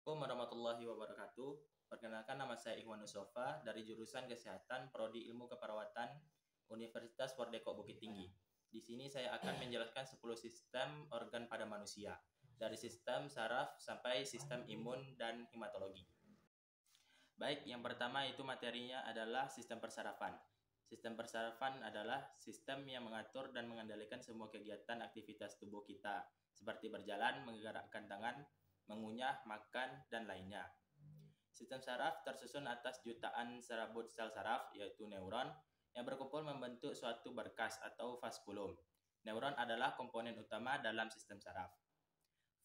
Assalamualaikum warahmatullahi wabarakatuh. Perkenalkan, nama saya Ikhwan Nusofa dari jurusan Kesehatan Prodi Ilmu Keperawatan Universitas Wardeko Bukit Tinggi. Di sini saya akan menjelaskan 10 sistem organ pada manusia, dari sistem saraf sampai sistem imun dan hematologi. Baik, yang pertama itu materinya adalah sistem persarafan. Sistem persarafan adalah sistem yang mengatur dan mengendalikan semua kegiatan aktivitas tubuh kita, seperti berjalan, menggerakkan tangan, mengunyah, makan, dan lainnya. Sistem saraf tersusun atas jutaan serabut sel saraf, yaitu neuron, yang berkumpul membentuk suatu berkas atau vaskulum. Neuron adalah komponen utama dalam sistem saraf.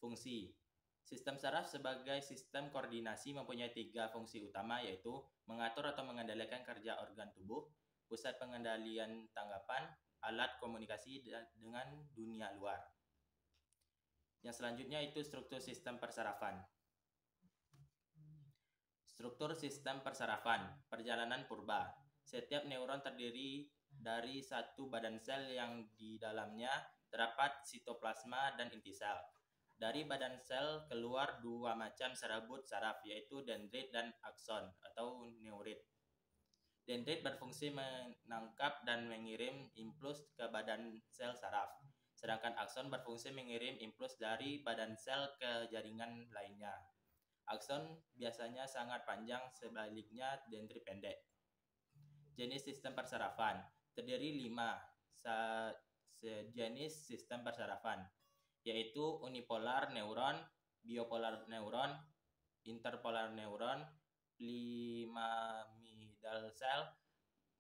Fungsi. Sistem saraf sebagai sistem koordinasi mempunyai 3 fungsi utama, yaitu mengatur atau mengendalikan kerja organ tubuh, pusat pengendalian tanggapan, alat komunikasi dengan dunia luar. Yang selanjutnya itu struktur sistem persarafan. Struktur sistem persarafan, perjalanan purba. Setiap neuron terdiri dari satu badan sel yang di dalamnya terdapat sitoplasma dan inti sel. Dari badan sel keluar dua macam serabut saraf, yaitu dendrit dan akson atau neurit. Dendrit berfungsi menangkap dan mengirim impuls ke badan sel saraf, sedangkan akson berfungsi mengirim impuls dari badan sel ke jaringan lainnya. Akson biasanya sangat panjang, sebaliknya dendrit pendek. Jenis sistem persarafan terdiri 5 jenis sistem persarafan, yaitu unipolar neuron, biopolar neuron, interpolar neuron, pyramidal cell,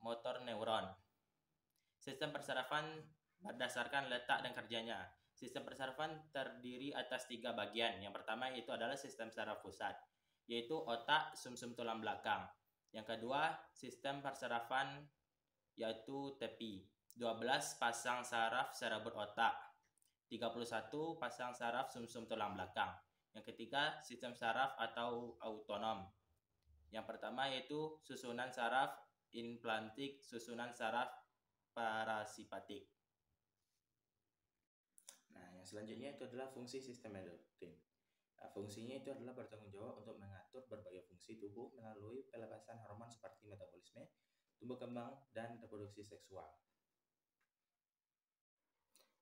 motor neuron. Sistem persarafan berdasarkan letak dan kerjanya. Sistem persarafan terdiri atas 3 bagian. Yang pertama itu adalah sistem saraf pusat, yaitu otak, sumsum tulang belakang. Yang kedua, sistem persarafan yaitu tepi, 12 pasang saraf serabut otak, 31 pasang saraf sumsum tulang belakang. Yang ketiga, sistem saraf atau autonom. Yang pertama yaitu susunan saraf implantik, susunan saraf parasimpatik. Nah, yang selanjutnya itu adalah fungsi sistem endokrin. Nah, fungsinya itu adalah bertanggung jawab untuk mengatur berbagai fungsi tubuh melalui pelepasan hormon seperti metabolisme, tumbuh kembang, dan reproduksi seksual.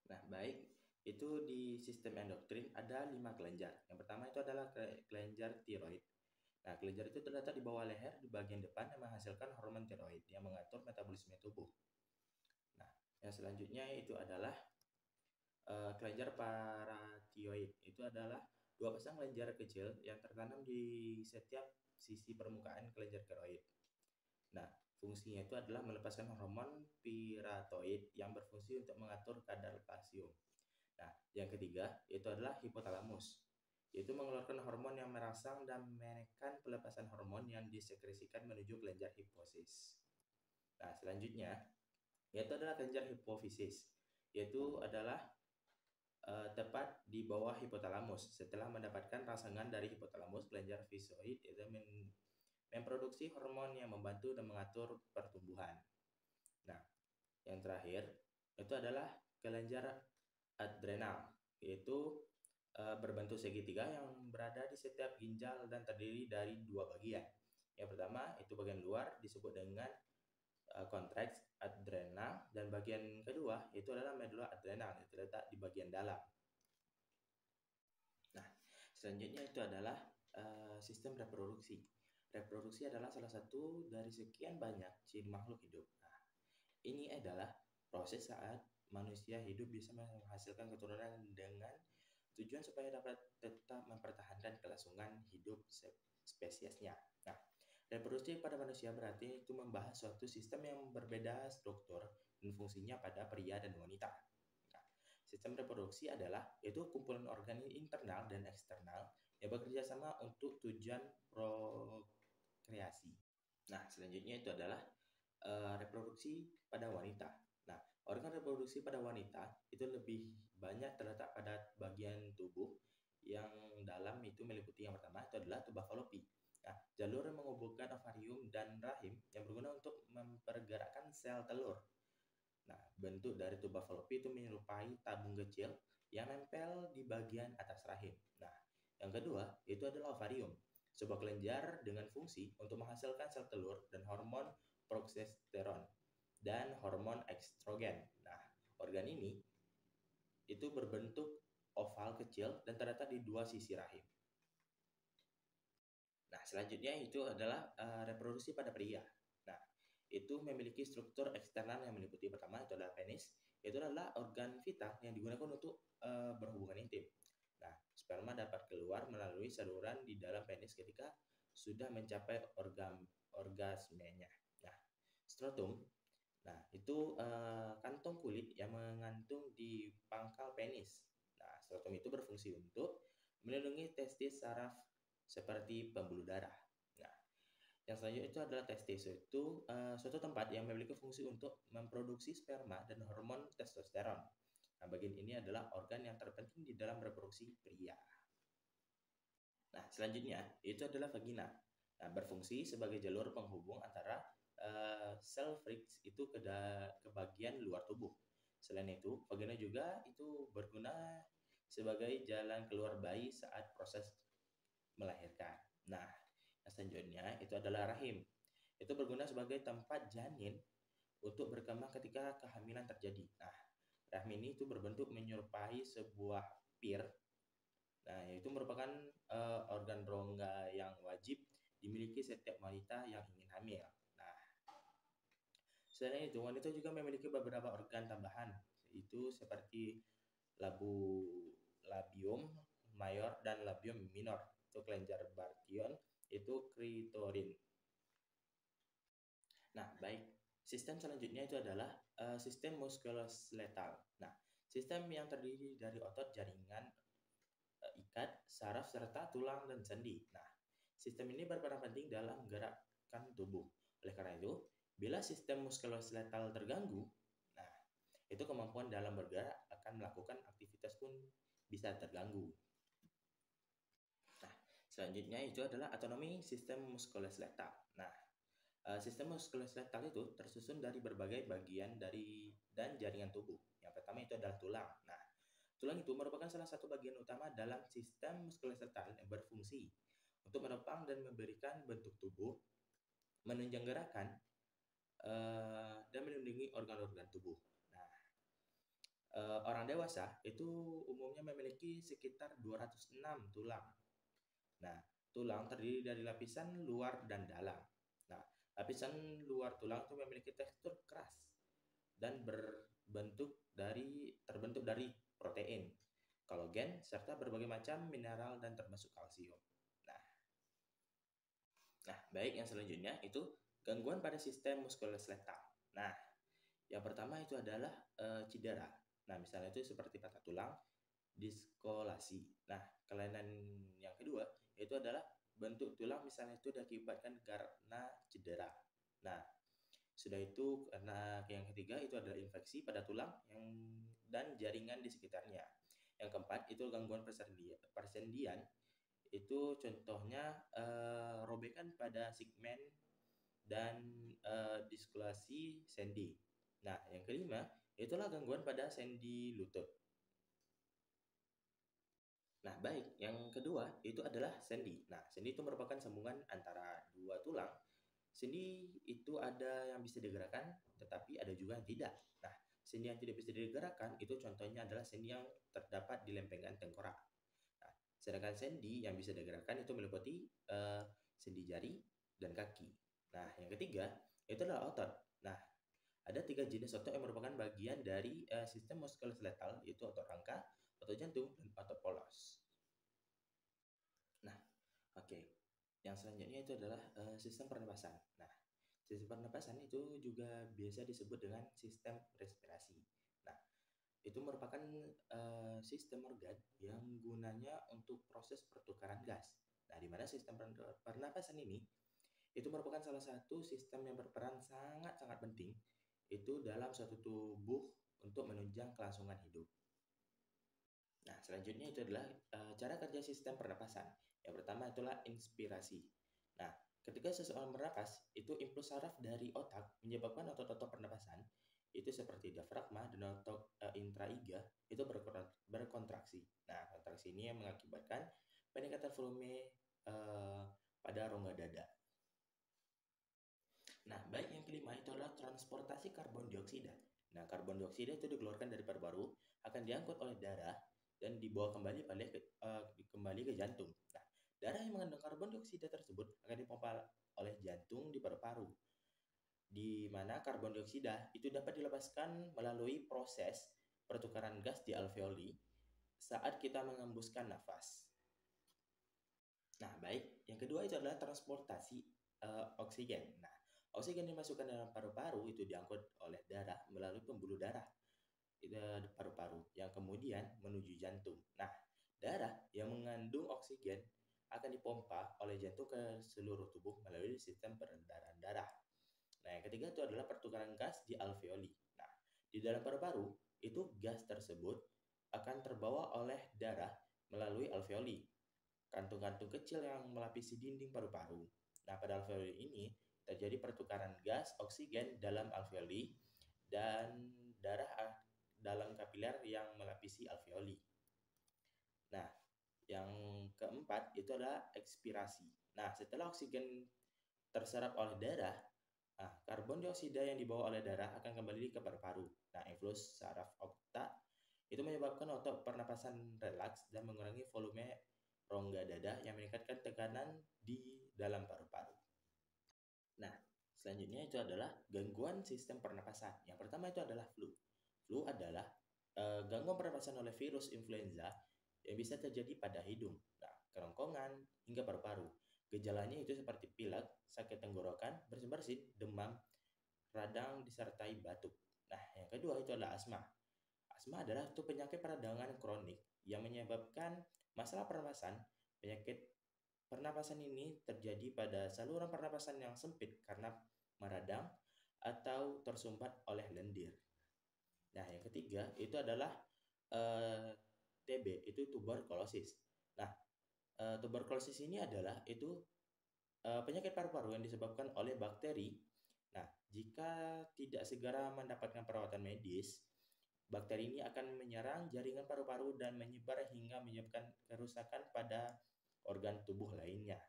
Nah, baik, itu di sistem endokrin ada 5 kelenjar. Yang pertama itu adalah kelenjar tiroid. Nah, kelenjar itu terletak di bawah leher di bagian depan yang menghasilkan hormon tiroid yang mengatur metabolisme tubuh. Nah, yang selanjutnya itu adalah kelenjar paratioid. Itu adalah 2 pasang kelenjar kecil yang tertanam di setiap sisi permukaan kelenjar tiroid. Nah, fungsinya itu adalah melepaskan hormon piratoid yang berfungsi untuk mengatur kadar kalsium. Nah, yang ketiga itu adalah hipotalamus, yaitu mengeluarkan hormon yang merangsang dan menekan pelepasan hormon yang disekresikan menuju kelenjar hipofisis. Nah, selanjutnya yaitu adalah kelenjar hipofisis, yaitu adalah tepat di bawah hipotalamus. Setelah mendapatkan rangsangan dari hipotalamus, kelenjar fisoid itu memproduksi hormon yang membantu dan mengatur pertumbuhan. Nah, yang terakhir itu adalah kelenjar adrenal, yaitu berbentuk segitiga yang berada di setiap ginjal dan terdiri dari 2 bagian. Yang pertama itu bagian luar disebut dengan kontraks adrenal, dan bagian kedua itu adalah medula adrenal yang terletak di bagian dalam. Nah, selanjutnya itu adalah sistem reproduksi. Reproduksi adalah salah satu dari sekian banyak ciri makhluk hidup. Nah, ini adalah proses saat manusia hidup bisa menghasilkan keturunan dengan tujuan supaya dapat tetap mempertahankan kelangsungan hidup spesiesnya. Nah, reproduksi pada manusia berarti itu membahas suatu sistem yang berbeda struktur dan fungsinya pada pria dan wanita. Nah, sistem reproduksi adalah yaitu kumpulan organ internal dan eksternal yang bekerja sama untuk tujuan prokreasi. Nah, selanjutnya itu adalah reproduksi pada wanita. Nah, organ reproduksi pada wanita itu lebih banyak terletak pada bagian tubuh yang dalam, itu meliputi yang pertama itu adalah tuba falopi. Nah, jalur yang menghubungkan ovarium dan rahim yang berguna untuk mempergerakkan sel telur. Nah, bentuk dari tuba falopi itu menyerupai tabung kecil yang nempel di bagian atas rahim. Nah, Yang kedua, itu adalah ovarium, sebuah kelenjar dengan fungsi untuk menghasilkan sel telur dan hormon progesteron dan hormon estrogen. Nah, organ ini itu berbentuk oval kecil dan terletak di dua sisi rahim. Nah, selanjutnya itu adalah reproduksi pada pria. Nah, itu memiliki struktur eksternal yang meliputi pertama itu adalah penis, itu adalah organ vital yang digunakan untuk berhubungan intim. Nah, sperma dapat keluar melalui saluran di dalam penis ketika sudah mencapai orgasmenya. Nah, skrotum, nah itu kantong kulit yang menggantung di pangkal penis. Nah, skrotum itu berfungsi untuk melindungi testis saraf seperti pembuluh darah. Nah, yang selanjutnya itu adalah testis, itu suatu tempat yang memiliki fungsi untuk memproduksi sperma dan hormon testosteron. Nah, bagian ini adalah organ yang terpenting di dalam reproduksi pria. Nah, selanjutnya itu adalah vagina. Nah, berfungsi sebagai jalur penghubung antara sel Friggs itu ke bagian luar tubuh. Selain itu, vagina juga itu berguna sebagai jalan keluar bayi saat proses melahirkan. Nah, yang selanjutnya itu adalah rahim. Itu berguna sebagai tempat janin untuk berkembang ketika kehamilan terjadi. Nah, rahim ini itu berbentuk menyerupai sebuah pir. Nah, itu merupakan organ rongga yang wajib dimiliki setiap wanita yang ingin hamil. Nah, selain itu, wanita juga memiliki beberapa organ tambahan, itu seperti labu labium mayor dan labium minor. Itu kelenjar Barthion, itu klitorin. Nah, baik. Sistem selanjutnya itu adalah sistem muskuloskeletal. Nah, sistem yang terdiri dari otot, jaringan, ikat, saraf, serta tulang dan sendi. Nah, sistem ini berperan penting dalam gerakan tubuh. Oleh karena itu, bila sistem muskuloskeletal terganggu, nah, itu kemampuan dalam bergerak akan melakukan aktivitas pun bisa terganggu. Nah, selanjutnya itu adalah otonomi sistem muskuloskeletal. Nah, sistem muskuloskeletal itu tersusun dari berbagai bagian dan jaringan tubuh. Yang pertama itu adalah tulang. Nah, tulang itu merupakan salah satu bagian utama dalam sistem muskuloskeletal yang berfungsi untuk menopang dan memberikan bentuk tubuh, menunjang gerakan, dan melindungi organ-organ tubuh. Nah, orang dewasa itu umumnya memiliki sekitar 206 tulang. Nah, tulang terdiri dari lapisan luar dan dalam. Nah, lapisan luar tulang itu memiliki tekstur keras dan terbentuk dari protein, kolagen, serta berbagai macam mineral dan termasuk kalsium. Nah, baik, yang selanjutnya itu gangguan pada sistem muskuloskeletal. Nah, yang pertama itu adalah cedera. Nah, misalnya itu seperti patah tulang, diskolasi. Nah, kelainan yang kedua itu adalah bentuk tulang misalnya itu diakibatkan karena cedera. Nah, sudah itu karena yang ketiga itu adalah infeksi pada tulang dan jaringan di sekitarnya. Yang keempat itu gangguan persendian. Itu contohnya robekan pada segmen dan diskulasi sendi. Nah, yang kelima itulah gangguan pada sendi lutut. Nah, baik, yang kedua itu adalah sendi. Nah, sendi itu merupakan sambungan antara dua tulang. Sendi itu ada yang bisa digerakkan, tetapi ada juga yang tidak. Nah, sendi yang tidak bisa digerakkan itu contohnya adalah sendi yang terdapat di lempengan tengkorak. Nah, sedangkan sendi yang bisa digerakkan itu meliputi sendi jari dan kaki. Nah, yang ketiga itu adalah otot. Nah, ada 3 jenis otot yang merupakan bagian dari sistem muskuloskeletal, yaitu otot rangka, otot jantung, dan otot polos. Nah, oke. Yang selanjutnya itu adalah sistem pernapasan. Nah, sistem pernapasan itu juga biasa disebut dengan sistem respirasi. Nah, itu merupakan sistem organ yang gunanya untuk proses pertukaran gas. Nah, di mana sistem pernapasan ini itu merupakan salah satu sistem yang berperan sangat-sangat penting itu dalam suatu tubuh untuk menunjang kelangsungan hidup. Nah, selanjutnya itu adalah cara kerja sistem pernapasan. Yang pertama itulah inspirasi. Nah, ketika seseorang bernapas, itu impuls saraf dari otak menyebabkan otot-otot pernapasan itu seperti diafragma dan otot intraiga itu berkontraksi. Nah, kontraksi ini yang mengakibatkan peningkatan volume pada rongga dada. Nah, baik yang kelima itu adalah transportasi karbon dioksida. Nah, karbon dioksida itu dikeluarkan dari paru-paru, akan diangkut oleh darah dan dibawa kembali kembali ke jantung. Nah, darah yang mengandung karbon dioksida tersebut akan dipompa oleh jantung di paru-paru, di mana karbon dioksida itu dapat dilepaskan melalui proses pertukaran gas di alveoli saat kita mengembuskan nafas. Nah, baik, yang kedua itu adalah transportasi oksigen. Nah, oksigen dimasukkan dalam paru-paru itu diangkut oleh darah melalui pembuluh darah paru-paru yang kemudian menuju jantung. Nah, darah yang mengandung oksigen akan dipompa oleh jantung ke seluruh tubuh melalui sistem peredaran darah. Nah, yang ketiga itu adalah pertukaran gas di alveoli. Nah, di dalam paru-paru itu gas tersebut akan terbawa oleh darah melalui alveoli, kantung-kantung kecil yang melapisi dinding paru-paru. Nah, pada alveoli ini terjadi pertukaran gas oksigen dalam alveoli dan darah dalam kapiler yang melapisi alveoli. Nah, yang keempat itu adalah ekspirasi. Nah, setelah oksigen terserap oleh darah, karbon dioksida yang dibawa oleh darah akan kembali ke paru-paru. Nah, influx saraf otak itu menyebabkan otot pernapasan relaks dan mengurangi volume rongga dada yang meningkatkan tekanan di dalam paru-paru. Nah, selanjutnya itu adalah gangguan sistem pernapasan. Yang pertama itu adalah flu. Flu adalah gangguan pernapasan oleh virus influenza yang bisa terjadi pada hidung, kerongkongan, hingga paru-paru. Gejalanya itu seperti pilek, sakit tenggorokan, bersin-bersin, demam, radang disertai batuk. Nah, yang kedua itu adalah asma. Asma adalah penyakit peradangan kronik yang menyebabkan masalah pernapasan. Penyakit pernapasan ini terjadi pada saluran pernapasan yang sempit karena meradang atau tersumbat oleh lendir. Nah, yang ketiga itu adalah TB, itu tuberkulosis. Nah, tuberkulosis ini adalah penyakit paru-paru yang disebabkan oleh bakteri. Nah, jika tidak segera mendapatkan perawatan medis, bakteri ini akan menyerang jaringan paru-paru dan menyebar hingga menyebabkan kerusakan pada organ tubuh lainnya.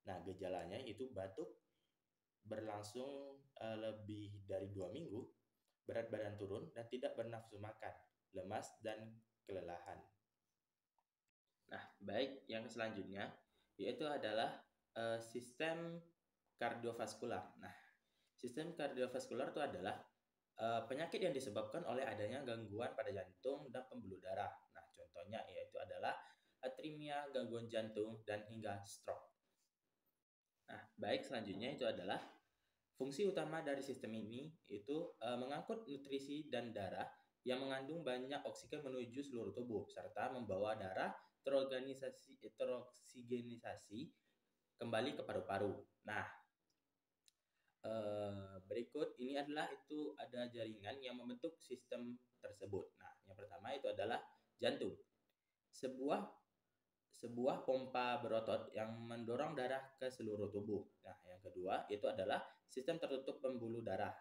Nah, gejalanya itu batuk berlangsung lebih dari 2 minggu, berat badan turun dan tidak bernafsu makan, lemas dan kelelahan. Nah, baik, yang selanjutnya yaitu adalah sistem kardiovaskular. Nah, sistem kardiovaskular itu adalah penyakit yang disebabkan oleh adanya gangguan pada jantung dan pembuluh darah. Nah, contohnya yaitu adalah arrhythmia, gangguan jantung, dan hingga stroke. Nah, baik, selanjutnya itu adalah fungsi utama dari sistem ini itu mengangkut nutrisi dan darah yang mengandung banyak oksigen menuju seluruh tubuh serta membawa darah teroksigenisasi kembali ke paru-paru. Nah, berikut ini adalah ada jaringan yang membentuk sistem tersebut. Nah, yang pertama itu adalah jantung. Sebuah pompa berotot yang mendorong darah ke seluruh tubuh. Nah, yang kedua itu adalah sistem tertutup pembuluh darah.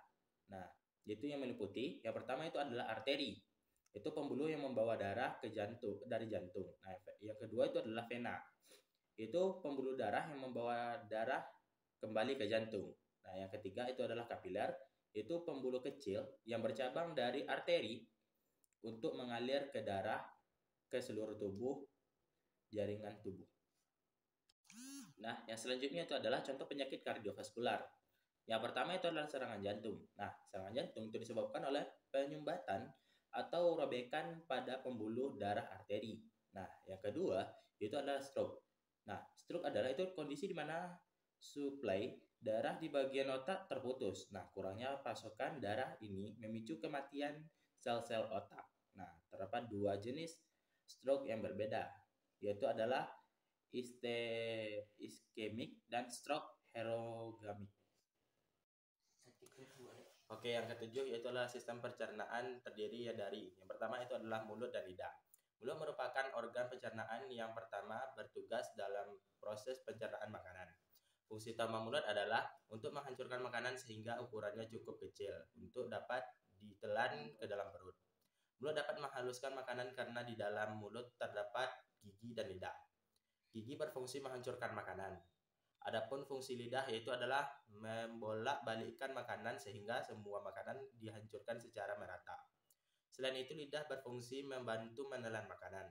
Nah, itu yang meliputi, yang pertama itu adalah arteri. Itu pembuluh yang membawa darah ke jantung dari jantung. Nah, yang kedua itu adalah vena. Itu pembuluh darah yang membawa darah kembali ke jantung. Nah, yang ketiga itu adalah kapiler. Itu pembuluh kecil yang bercabang dari arteri untuk mengalir ke darah ke seluruh tubuh jaringan tubuh. Nah, yang selanjutnya itu adalah contoh penyakit kardiovaskular. Yang pertama itu adalah serangan jantung. Nah, serangan jantung itu disebabkan oleh penyumbatan atau robekan pada pembuluh darah arteri. Nah, yang kedua itu adalah stroke. Nah, stroke adalah kondisi di mana suplai darah di bagian otak terputus. Nah, kurangnya pasokan darah ini memicu kematian sel-sel otak. Nah, terdapat 2 jenis stroke yang berbeda, yaitu adalah ischemic dan stroke hemorrhagic. Oke, yang ketujuh yaitu adalah sistem pencernaan terdiri dari yang pertama itu adalah mulut dan lidah. Mulut merupakan organ pencernaan yang pertama bertugas dalam proses pencernaan makanan. Fungsi utama mulut adalah untuk menghancurkan makanan sehingga ukurannya cukup kecil untuk dapat ditelan ke dalam perut. Mulut dapat menghaluskan makanan karena di dalam mulut terdapat gigi dan lidah. Gigi berfungsi menghancurkan makanan. Adapun fungsi lidah yaitu adalah membolak-balikkan makanan sehingga semua makanan dihancurkan secara merata. Selain itu, lidah berfungsi membantu menelan makanan.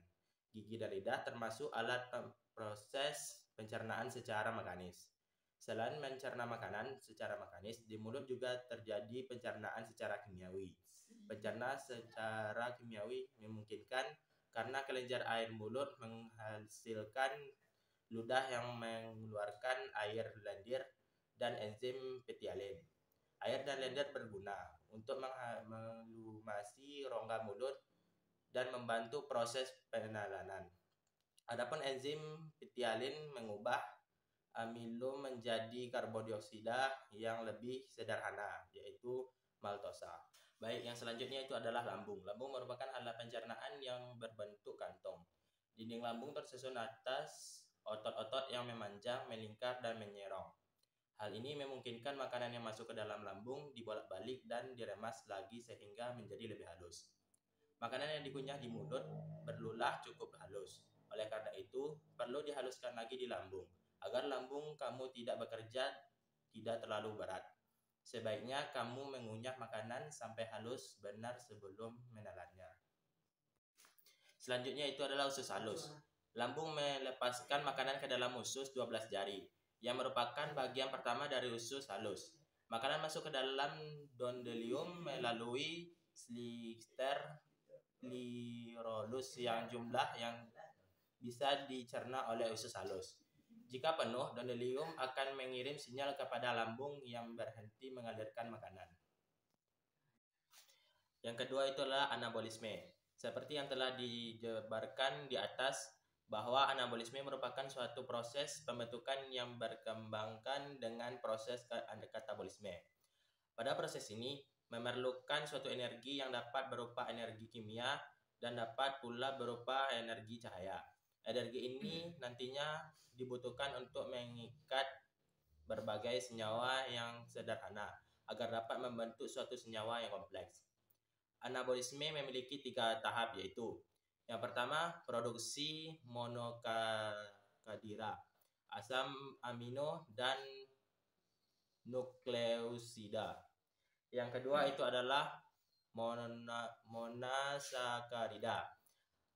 Gigi dan lidah termasuk alat proses pencernaan secara mekanis. Selain mencerna makanan secara mekanis, di mulut juga terjadi pencernaan secara kimiawi. Pencernaan secara kimiawi memungkinkan karena kelenjar air mulut menghasilkan ludah yang mengeluarkan air lendir dan enzim petialin. Air dan lendir berguna untuk melumasi rongga mulut dan membantu proses penelanan. Adapun enzim petialin mengubah amilo menjadi karbodioksida yang lebih sederhana, yaitu maltosa. Baik, yang selanjutnya itu adalah lambung. Lambung merupakan alat pencernaan yang berbentuk kantong. Dinding lambung tersusun atas otot-otot yang memanjang, melingkar, dan menyerong. Hal ini memungkinkan makanan yang masuk ke dalam lambung dibolak-balik dan diremas lagi sehingga menjadi lebih halus. Makanan yang dikunyah di mulut berlulah cukup halus. Oleh karena itu, perlu dihaluskan lagi di lambung, agar lambung kamu tidak bekerja tidak terlalu berat. Sebaiknya kamu mengunyah makanan sampai halus benar sebelum menelannya. Selanjutnya itu adalah usus halus. Lambung melepaskan makanan ke dalam usus 12 jari, yang merupakan bagian pertama dari usus halus. Makanan masuk ke dalam duodenum melalui sphincter pleurosus yang jumlah yang bisa dicerna oleh usus halus. Jika penuh, duodenum akan mengirim sinyal kepada lambung yang berhenti mengalirkan makanan. Yang kedua itu adalah anabolisme. Seperti yang telah dijabarkan di atas, bahwa anabolisme merupakan suatu proses pembentukan yang berkembangkan dengan proses katabolisme. Pada proses ini, memerlukan suatu energi yang dapat berupa energi kimia dan dapat pula berupa energi cahaya. Energi ini nantinya dibutuhkan untuk mengikat berbagai senyawa yang sederhana agar dapat membentuk suatu senyawa yang kompleks. Anabolisme memiliki 3 tahap, yaitu yang pertama, produksi monokadira, asam amino, dan nukleosida. Yang kedua itu adalah monasakarida.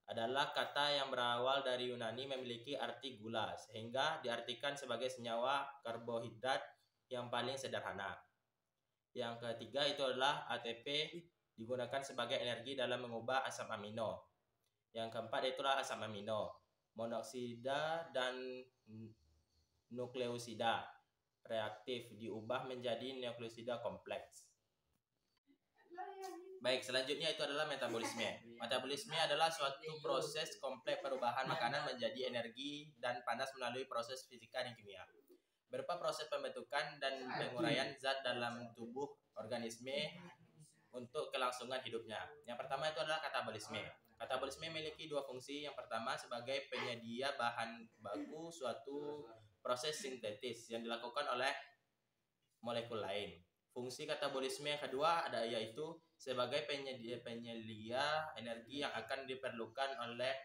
Adalah kata yang berawal dari Yunani memiliki arti gula, sehingga diartikan sebagai senyawa karbohidrat yang paling sederhana. Yang ketiga itu adalah ATP, digunakan sebagai energi dalam mengubah asam amino. Yang keempat itulah asam amino, monoksida dan nukleosida reaktif diubah menjadi nukleosida kompleks. Baik, selanjutnya itu adalah metabolisme. Metabolisme adalah suatu proses kompleks perubahan makanan menjadi energi dan panas melalui proses fisika dan kimia. Berupa proses pembentukan dan penguraian zat dalam tubuh organisme untuk kelangsungan hidupnya. Yang pertama itu adalah katabolisme. Katabolisme memiliki 2 fungsi. Yang pertama sebagai penyedia bahan baku suatu proses sintetis yang dilakukan oleh molekul lain. Fungsi katabolisme yang kedua ada yaitu sebagai penyedia energi yang akan diperlukan oleh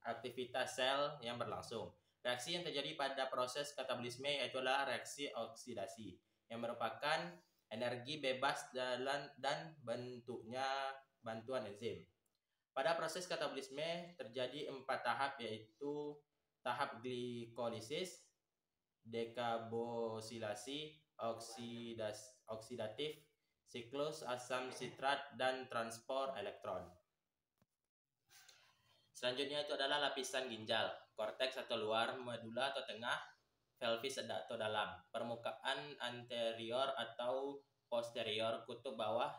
aktivitas sel yang berlangsung. Reaksi yang terjadi pada proses katabolisme yaitu adalah reaksi oksidasi yang merupakan energi bebas dan bentuknya bantuan enzim. Pada proses katabolisme terjadi 4 tahap, yaitu tahap glikolisis, dekarboksilasi, oksidatif, siklus asam sitrat, dan transport elektron. Selanjutnya itu adalah lapisan ginjal, korteks atau luar, medula atau tengah, pelvis atau dalam, permukaan anterior atau posterior, kutub bawah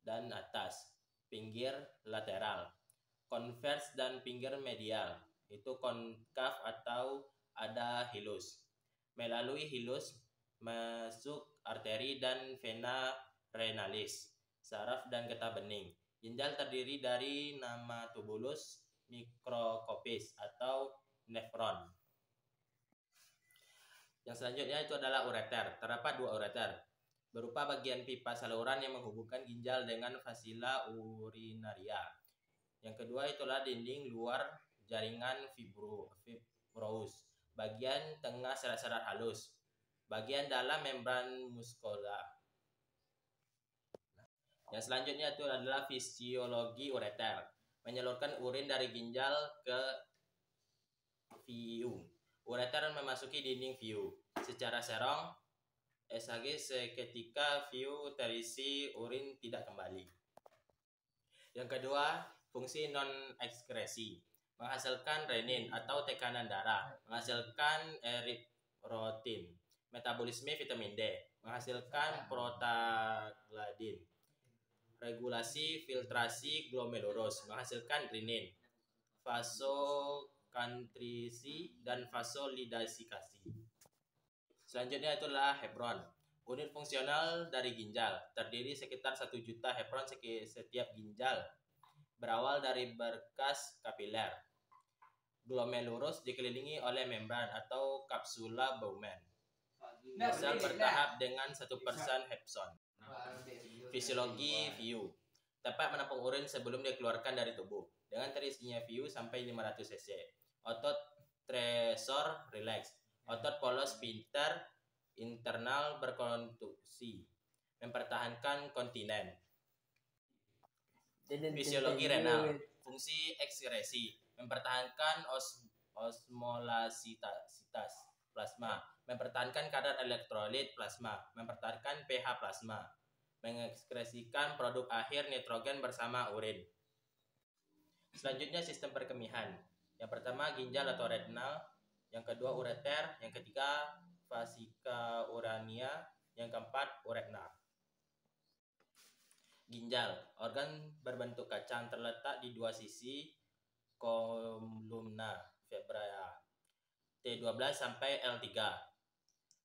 dan atas, pinggir lateral, konvers dan pinggir medial, itu konkav atau ada hilus. Melalui hilus masuk arteri dan vena renalis, saraf dan getah bening. Ginjal terdiri dari nama tubulus, mikrokopis atau nefron. Yang selanjutnya itu adalah ureter. Terdapat 2 ureter, berupa bagian pipa saluran yang menghubungkan ginjal dengan fasila urinaria. Yang kedua itulah dinding luar jaringan morus, bagian tengah serat-serat halus, bagian dalam membran muskola. Yang selanjutnya itu adalah fisiologi ureter, menyalurkan urin dari ginjal ke VIU. Ureter memasuki dinding VIU secara serong. SHG seketika VIU terisi, urin tidak kembali. Yang kedua, fungsi non-ekskresi, menghasilkan renin atau tekanan darah, menghasilkan eritrotin, metabolisme vitamin D, menghasilkan prostaglandin, regulasi filtrasi glomerulus, menghasilkan renin, vasokonstriksi dan vasolidasi. Selanjutnya itulah heparon, unit fungsional dari ginjal, terdiri sekitar 1 juta heparon setiap ginjal, berawal dari berkas kapiler. Glomerulus dikelilingi oleh membran atau kapsula Bowman. Bisa bertahap dengan 1% hepson. Fisiologi VIU, tempat menampung urin sebelum dikeluarkan dari tubuh. Dengan terisinya VIU sampai 500 cc. Otot tresor relax. Otot polos pinter internal berkonstruksi, mempertahankan kontinen. Fisiologi renal, fungsi ekskresi, mempertahankan osmolasitas plasma, mempertahankan kadar elektrolit plasma, mempertahankan pH plasma, mengekskresikan produk akhir nitrogen bersama urin. Selanjutnya sistem perkemihan. Yang pertama ginjal atau renal, yang kedua ureter, yang ketiga fasika urania, yang keempat uretna. Ginjal, organ berbentuk kacang terletak di dua sisi kolumna vertebra T12 sampai L3.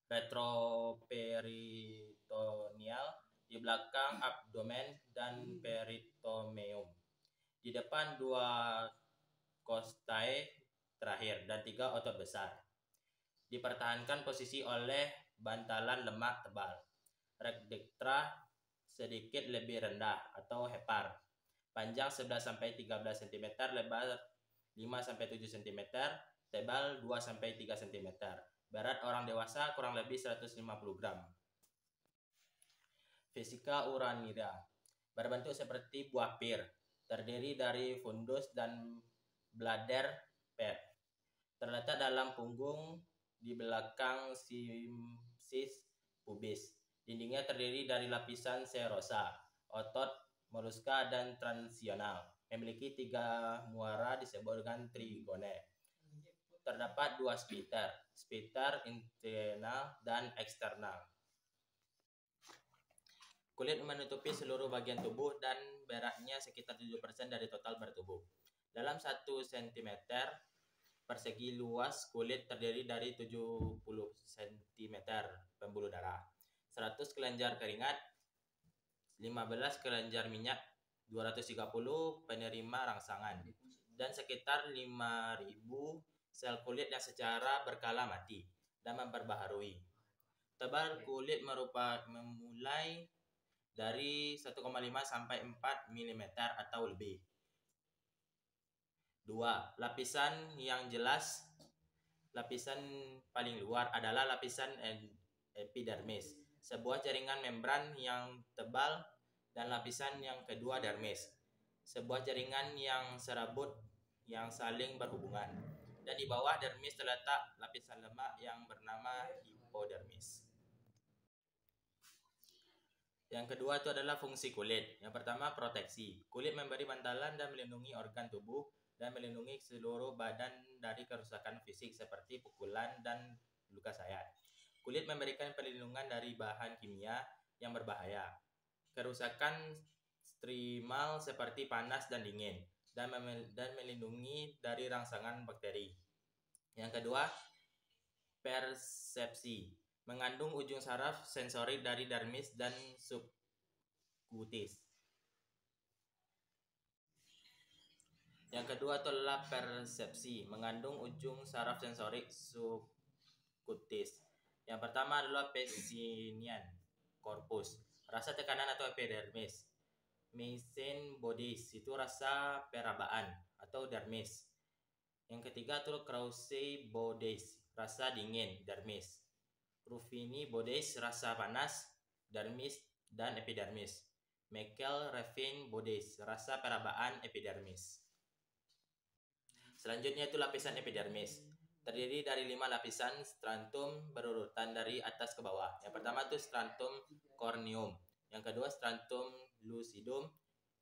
Retroperitoneal di belakang abdomen dan peritoneum. Di depan 2 costae terakhir dan 3 otot besar. Dipertahankan posisi oleh bantalan lemak tebal. Rekdektra sedikit lebih rendah atau hepar. Panjang 11-13 cm, lebar 5-7 cm, tebal 2-3 cm. Berat orang dewasa kurang lebih 150 gram. Vesika uranida, berbentuk seperti buah pir, terdiri dari fundus dan bladder pad. Terletak dalam punggung di belakang simsis pubis. Dindingnya terdiri dari lapisan serosa, otot, moluska, dan transional. Memiliki 3 muara disebut dengan trigone. Terdapat 2 sphincter internal dan eksternal. Kulit menutupi seluruh bagian tubuh dan beratnya sekitar 7% dari total berat tubuh. Dalam 1 cm persegi luas kulit terdiri dari 70 cm pembuluh darah, 100 kelenjar keringat, 15 kelenjar minyak, 230 penerima rangsangan, dan sekitar 5.000 sel kulit yang secara berkala mati dan memperbaharui. Tebal kulit memulai dari 1,5 sampai 4 mm atau lebih. 2. Lapisan yang jelas. Lapisan paling luar adalah lapisan epidermis, sebuah jaringan membran yang tebal, dan lapisan yang kedua dermis, sebuah jaringan yang serabut yang saling berhubungan. Dan di bawah dermis terletak lapisan lemak yang bernama hipodermis. Yang kedua itu adalah fungsi kulit. Yang pertama proteksi. Kulit memberi bantalan dan melindungi organ tubuh dan melindungi seluruh badan dari kerusakan fisik seperti pukulan dan luka sayat. Kulit memberikan perlindungan dari bahan kimia yang berbahaya, kerusakan strimal seperti panas dan dingin, dan melindungi dari rangsangan bakteri. Yang kedua, persepsi. Mengandung ujung saraf sensorik dari dermis dan subkutis. Yang kedua adalah persepsi, mengandung ujung saraf sensorik subkutis. Yang pertama adalah Pacinian corpus, rasa tekanan atau epidermis. Meisen bodies, itu rasa perabaan atau dermis. Yang ketiga tuh Krause bodes, rasa dingin, dermis. Ruffini bodes, rasa panas, dermis dan epidermis. Michael Refin bodes, rasa perabaan, epidermis. Selanjutnya itu lapisan epidermis. Terdiri dari 5 lapisan stratum berurutan dari atas ke bawah. Yang pertama itu stratum corneum, yang kedua stratum lucidum,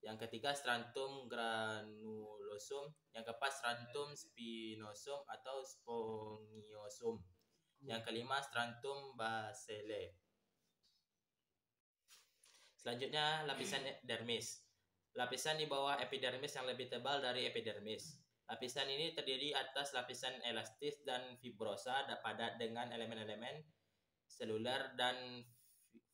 yang ketiga stratum granulosum, yang keempat stratum spinosum atau spongiosum, yang kelima stratum basellae. Selanjutnya lapisan dermis. Lapisan di bawah epidermis yang lebih tebal dari epidermis. Lapisan ini terdiri atas lapisan elastis dan fibrosa padat dengan elemen-elemen seluler dan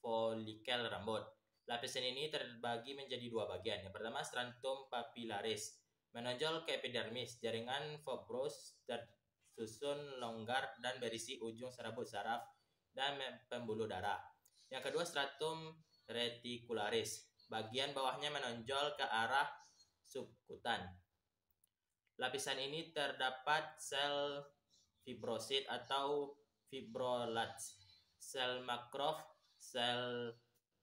folikel rambut. Lapisan ini terbagi menjadi 2 bagian. Yang pertama stratum papillaris, menonjol ke epidermis, jaringan fibros tersusun longgar dan berisi ujung serabut saraf dan pembuluh darah. Yang kedua stratum reticularis, bagian bawahnya menonjol ke arah subkutan. Lapisan ini terdapat sel fibrosit atau fibroblasts, sel makrofag, sel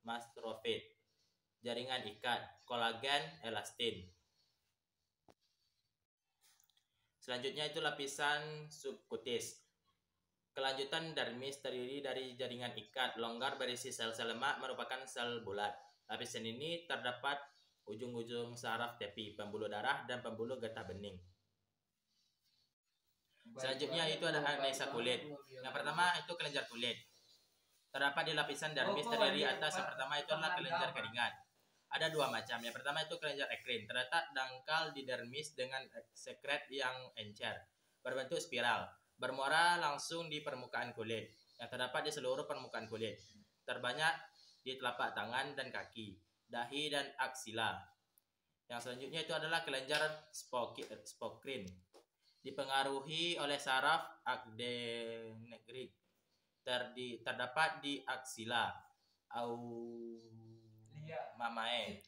mastrofit, jaringan ikat, kolagen, elastin. Selanjutnya itu lapisan subkutis. Kelanjutan dermis terdiri dari jaringan ikat longgar berisi sel-sel lemak merupakan sel bulat. Lapisan ini terdapat ujung-ujung saraf tepi, pembuluh darah, dan pembuluh getah bening. Selanjutnya itu ada anesa kulit. Yang pertama itu kelenjar kulit. Terdapat di lapisan dermis terdiri atas. Yang pertama itu adalah kelenjar keringat. Ada 2 macam. Yang pertama itu kelenjar ekrin, terletak dangkal di dermis dengan sekret yang encer, berbentuk spiral, bermuara langsung di permukaan kulit, yang terdapat di seluruh permukaan kulit. Terbanyak di telapak tangan dan kaki, dahi, dan aksila. Yang selanjutnya itu adalah kelenjar spokrin, dipengaruhi oleh saraf adenegrik, terdapat di aksila, mamae.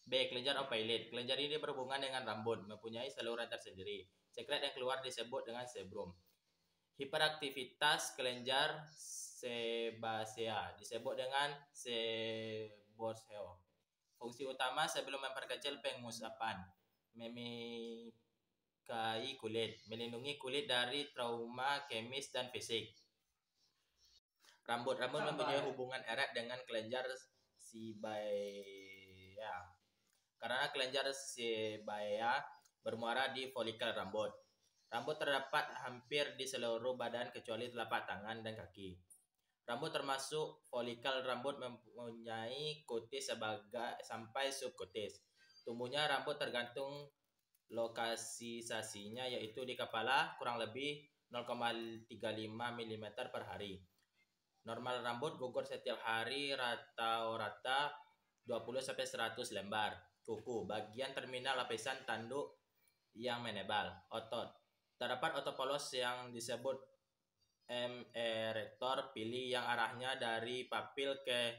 B. Kelenjar ophiolite. Kelenjar ini berhubungan dengan rambut, mempunyai saluran tersendiri. Sekret yang keluar disebut dengan sebum. Hiperaktivitas kelenjar sebasea disebut dengan seboseo. Fungsi utama sebelum memperkecil pengusapan, memikai kulit, melindungi kulit dari trauma kemis dan fisik. Rambut mempunyai hubungan erat dengan kelenjar sebaea, karena kelenjar sebaea bermuara di folikel rambut. Rambut terdapat hampir di seluruh badan kecuali telapak tangan dan kaki. Rambut termasuk folikel rambut mempunyai kutis sampai subkutis. Tumbuhnya rambut tergantung lokalisasinya, yaitu di kepala kurang lebih 0,35 mm per hari. Normal rambut gugur setiap hari rata-rata 20-100 lembar. Kuku, bagian terminal lapisan tanduk yang menebal. Otot, terdapat otot polos yang disebut M. erector pili yang arahnya dari papil ke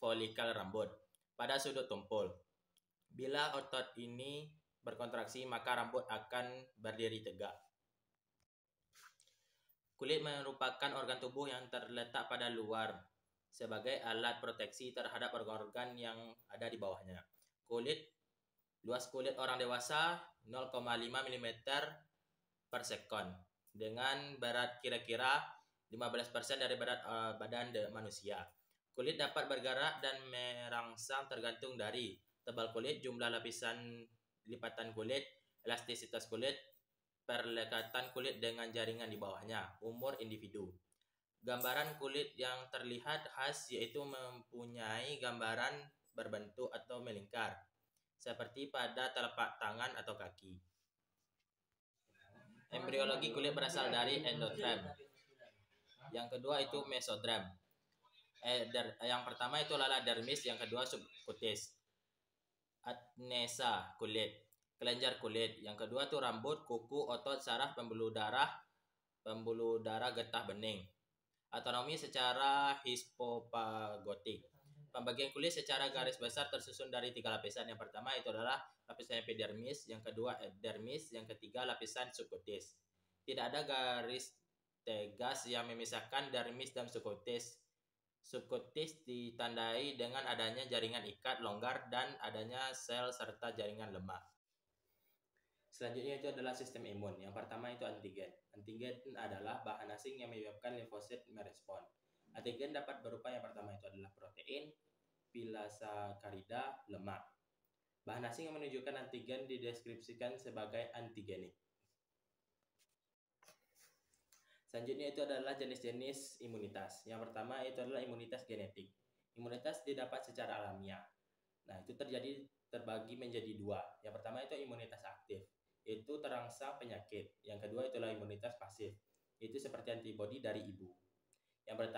folikel rambut pada sudut tumpul. Bila otot ini berkontraksi, maka rambut akan berdiri tegak. Kulit merupakan organ tubuh yang terletak pada luar sebagai alat proteksi terhadap organ-organ yang ada di bawahnya. Luas kulit orang dewasa 0,5 mm per sekon, dengan berat kira-kira 15% dari berat badan manusia. Kulit dapat bergerak dan merangsang tergantung dari tebal kulit, jumlah lipatan kulit, elastisitas kulit, perlekatan kulit dengan jaringan di bawahnya, umur individu. Gambaran kulit yang terlihat khas yaitu mempunyai gambaran berbentuk atau melingkar, seperti pada telapak tangan atau kaki. Embriologi kulit berasal dari endoderm. Yang kedua itu mesoderm. Yang pertama itu adalah dermis, yang kedua subkutis. Anesa kulit, kelenjar kulit. Yang kedua itu rambut, kuku, otot, saraf, pembuluh darah, getah bening. Anatomi secara histopagonik. Pembagian kulit secara garis besar tersusun dari 3 lapisan. Yang pertama itu adalah lapisan epidermis, yang kedua epidermis, yang ketiga lapisan subkutis. Tidak ada garis tegas yang memisahkan dermis dan subkutis. Subkutis ditandai dengan adanya jaringan ikat longgar dan adanya sel serta jaringan lemak. Selanjutnya itu adalah sistem imun. Yang pertama itu antigen. Antigen adalah bahan asing yang menyebabkan limfosit merespon. Antigen dapat berupa yang pertama itu adalah protein, pilasakarida, lemak. Bahan asing yang menunjukkan antigen dideskripsikan sebagai antigenik. Selanjutnya itu adalah jenis-jenis imunitas. Yang pertama itu adalah imunitas genetik. Imunitas didapat secara alamiah. Nah, itu terbagi menjadi dua. Yang pertama itu imunitas aktif. Itu terangsang penyakit. Yang kedua itulah imunitas pasif. Itu seperti antibodi dari ibu. Yang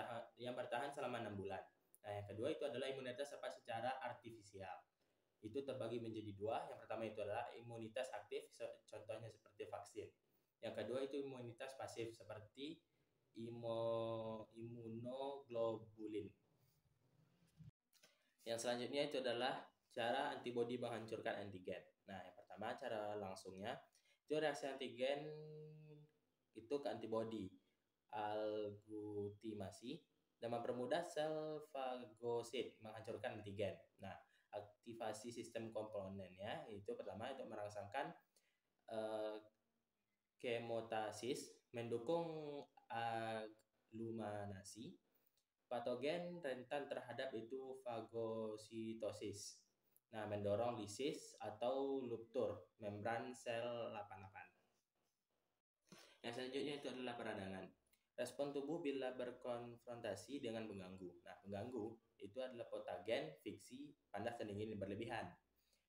bertahan selama 6 bulan. Nah, yang kedua itu adalah imunitas dapat secara artifisial. Itu terbagi menjadi dua. Yang pertama itu adalah imunitas aktif, contohnya seperti vaksin. Yang kedua itu imunitas pasif seperti imunoglobulin. Yang selanjutnya itu adalah cara antibodi menghancurkan antigen. Nah, yang pertama cara langsungnya itu reaksi antigen itu ke antibodi, aglutimasi, dan mempermudah sel fagosit menghancurkan antigen. Nah, aktivasi sistem komponennya itu pertama itu merangsangkan kemotasis, mendukung aglutinasi, patogen rentan terhadap itu fagositosis. Nah, mendorong lisis atau ruptur membran sel 88. Yang selanjutnya itu adalah peradangan. Respon tubuh bila berkonfrontasi dengan pengganggu. Nah, pengganggu itu adalah patogen, fiksi, panas dan dingin berlebihan.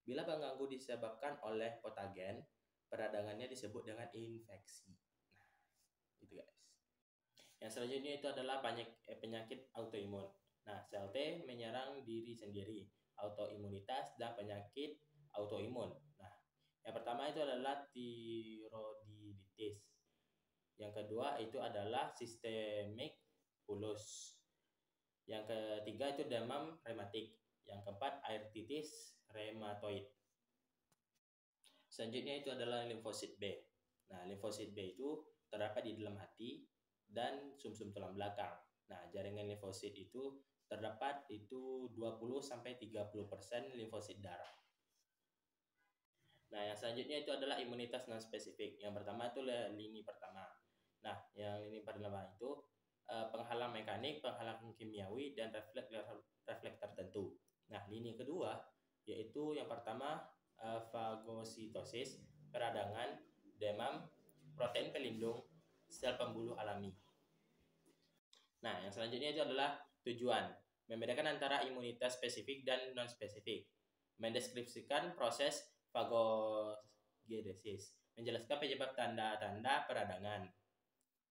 Bila pengganggu disebabkan oleh patogen, peradangannya disebut dengan infeksi. Nah, itu guys. Yang selanjutnya itu adalah penyakit autoimun. Nah, sel T menyerang diri sendiri, autoimunitas dan penyakit autoimun. Nah, yang pertama itu adalah tiroiditis. Yang kedua itu adalah systemic lupus. Yang ketiga itu demam rematik. Yang keempat artritis reumatoid. Selanjutnya itu adalah limfosit B. Nah, limfosit B itu terdapat di dalam hati dan sumsum tulang belakang. Nah, jaringan limfosit itu terdapat itu 20-30% limfosit darah. Nah, yang selanjutnya itu adalah imunitas non spesifik. Yang pertama itu lini pertama. Nah, yang lini pertama itu penghalang mekanik, penghalang kimiawi, dan refleks tertentu. Nah, lini kedua yaitu yang pertama fagositosis, peradangan, demam, protein pelindung, sel pembuluh alami. Nah, yang selanjutnya itu adalah tujuan. Membedakan antara imunitas spesifik dan non-spesifik. Mendeskripsikan proses fagogenesis. Menjelaskan penyebab tanda-tanda peradangan.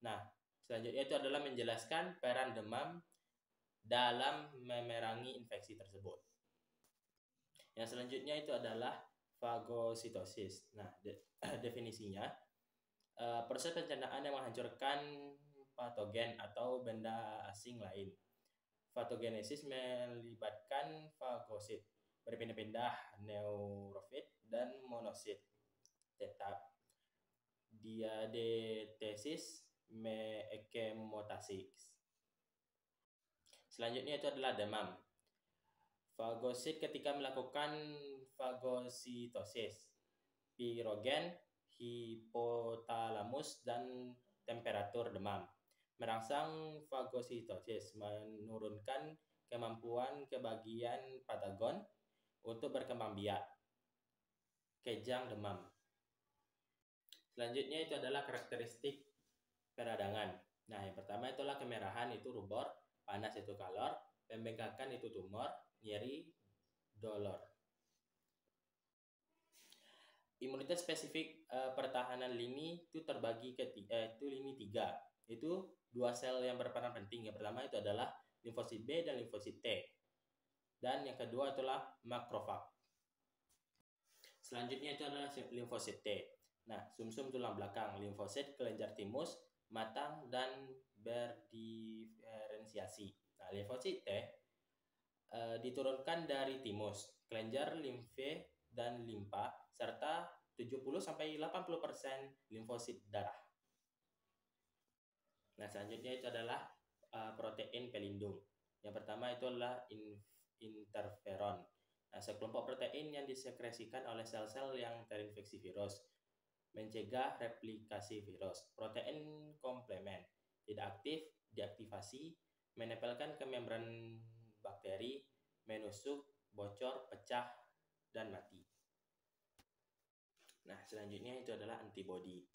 Nah, selanjutnya itu adalah menjelaskan peran demam dalam memerangi infeksi tersebut. Yang selanjutnya itu adalah fagositosis. Nah, definisinya proses pencernaan yang menghancurkan patogen atau benda asing lain. Patogenesis melibatkan fagosit, berpindah-pindah neurofit dan monosit. Tetap diadetesis kemotasis. Selanjutnya itu adalah demam. Fagosit ketika melakukan fagositosis, pirogen, hipotalamus, dan temperatur demam. Merangsang fagositosis, menurunkan kemampuan kebagian patagon untuk berkembang biak. Kejang demam. Selanjutnya itu adalah karakteristik peradangan. Nah, yang pertama itulah kemerahan itu rubor, panas itu kalor, pembengkakan itu tumor, nyeri, dolor. Imunitas spesifik pertahanan lini itu terbagi ke itu lini 3. Itu dua sel yang berperan penting. Yang pertama itu adalah limfosit B dan limfosit T. Dan yang kedua itulah makrofag. Selanjutnya itu adalah limfosit T. Nah, sumsum tulang belakang, limfosit kelenjar timus, matang dan berdiferensiasi. Nah, limfosit T diturunkan dari timus, kelenjar limfe dan limpa, serta 70-80% limfosit darah. Nah, selanjutnya itu adalah protein pelindung. Yang pertama itu adalah interferon. Nah, sekelompok protein yang disekresikan oleh sel-sel yang terinfeksi virus, mencegah replikasi virus. Protein komplemen, tidak aktif, diaktifasi, menempelkan ke membran bakteri, menusuk, bocor, pecah, dan mati. Nah, selanjutnya itu adalah antibodi,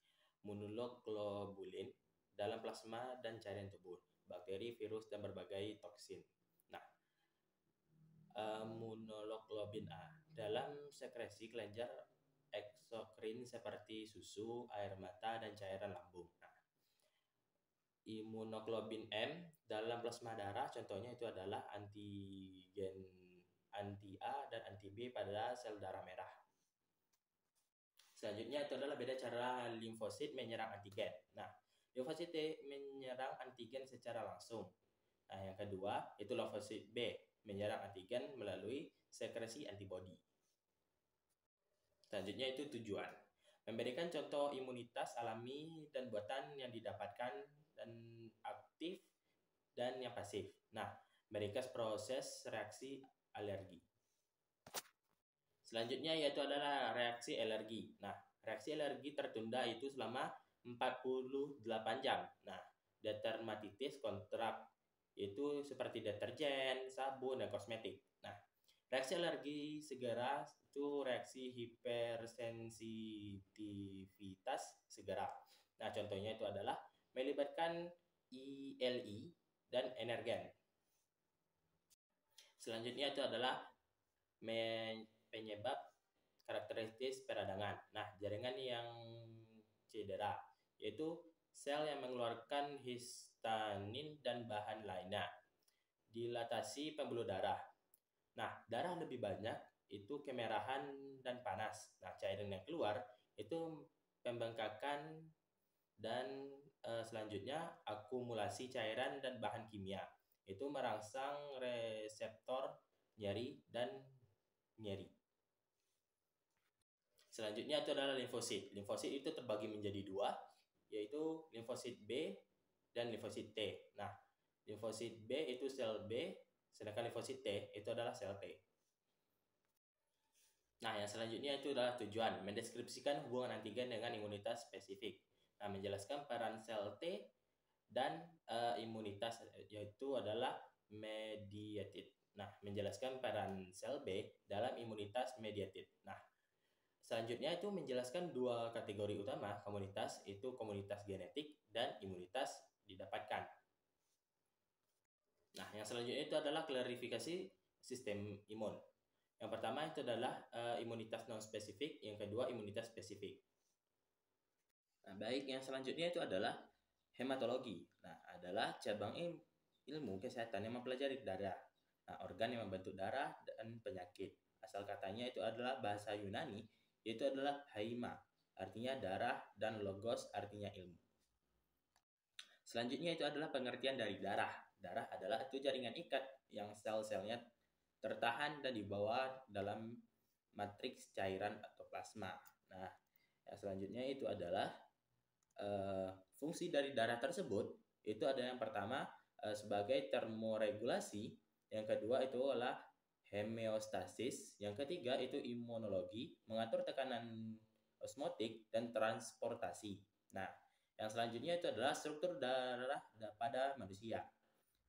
monoglobulin dalam plasma dan cairan tubuh, bakteri, virus, dan berbagai toksin. Nah, monoglobulin A dalam sekresi kelenjar eksokrin seperti susu, air mata, dan cairan lambung. Nah, imunoglobulin M dalam plasma darah, contohnya itu adalah antigen anti-A dan anti-B pada sel darah merah. Selanjutnya itu adalah beda cara limfosit menyerang antigen. Nah, limfosit T menyerang antigen secara langsung. Nah, yang kedua itu limfosit B menyerang antigen melalui sekresi antibodi. Selanjutnya itu tujuan, memberikan contoh imunitas alami dan buatan yang didapatkan dan aktif dan yang pasif. Nah, meringkas proses reaksi alergi. Selanjutnya yaitu adalah reaksi alergi. Nah, reaksi alergi tertunda itu selama 48 jam. Nah, dermatitis kontrak itu seperti deterjen, sabun, dan kosmetik. Nah, reaksi alergi segera itu reaksi hipersensitivitas segera. Nah, contohnya itu adalah melibatkan ILI dan energen. Selanjutnya itu adalah penyebab karakteristik peradangan. Nah, jaringan yang cedera, yaitu sel yang mengeluarkan histamin dan bahan lainnya. Dilatasi pembuluh darah. Nah, darah lebih banyak, itu kemerahan dan panas. Nah, cairan yang keluar, itu pembengkakan dan selanjutnya akumulasi cairan dan bahan kimia. Itu merangsang reseptor nyeri dan nyeri. Selanjutnya itu adalah limfosit. Limfosit itu terbagi menjadi dua, yaitu limfosit B dan limfosit T. Nah, limfosit B itu sel B, sedangkan limfosit T itu adalah sel T. Nah, yang selanjutnya itu adalah tujuan, mendeskripsikan hubungan antigen dengan imunitas spesifik. Nah, menjelaskan peran sel T dan imunitas, yaitu adalah mediated. Nah, menjelaskan peran sel B dalam imunitas mediated. Nah, selanjutnya itu menjelaskan dua kategori utama komunitas, itu komunitas genetik dan imunitas didapatkan. Nah, yang selanjutnya itu adalah klarifikasi sistem imun. Yang pertama itu adalah imunitas non-spesifik, yang kedua imunitas spesifik. Nah, baik, yang selanjutnya itu adalah hematologi. Nah, adalah cabang ilmu kesehatan yang mempelajari darah. Nah, organ yang membentuk darah dan penyakit. Asal katanya itu adalah bahasa Yunani, yaitu adalah haima, artinya darah, dan logos, artinya ilmu. Selanjutnya itu adalah pengertian dari darah. Darah adalah itu jaringan ikat yang sel-selnya tertahan dan dibawa dalam matriks cairan atau plasma. Nah, yang selanjutnya itu adalah fungsi dari darah tersebut. Itu ada yang pertama sebagai termoregulasi, yang kedua itu adalah homeostasis, yang ketiga itu imunologi, mengatur tekanan osmotik dan transportasi. Nah, yang selanjutnya itu adalah struktur darah pada manusia.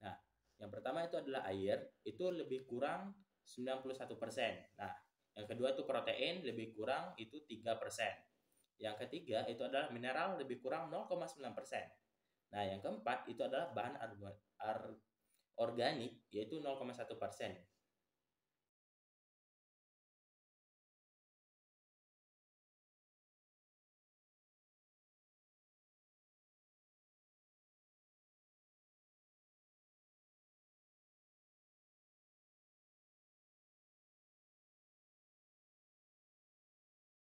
Nah, yang pertama itu adalah air, itu lebih kurang 91%. Nah, yang kedua itu protein, lebih kurang itu 3%. Yang ketiga itu adalah mineral, lebih kurang 0,9%. Nah, yang keempat itu adalah bahan organik, yaitu 0,1%.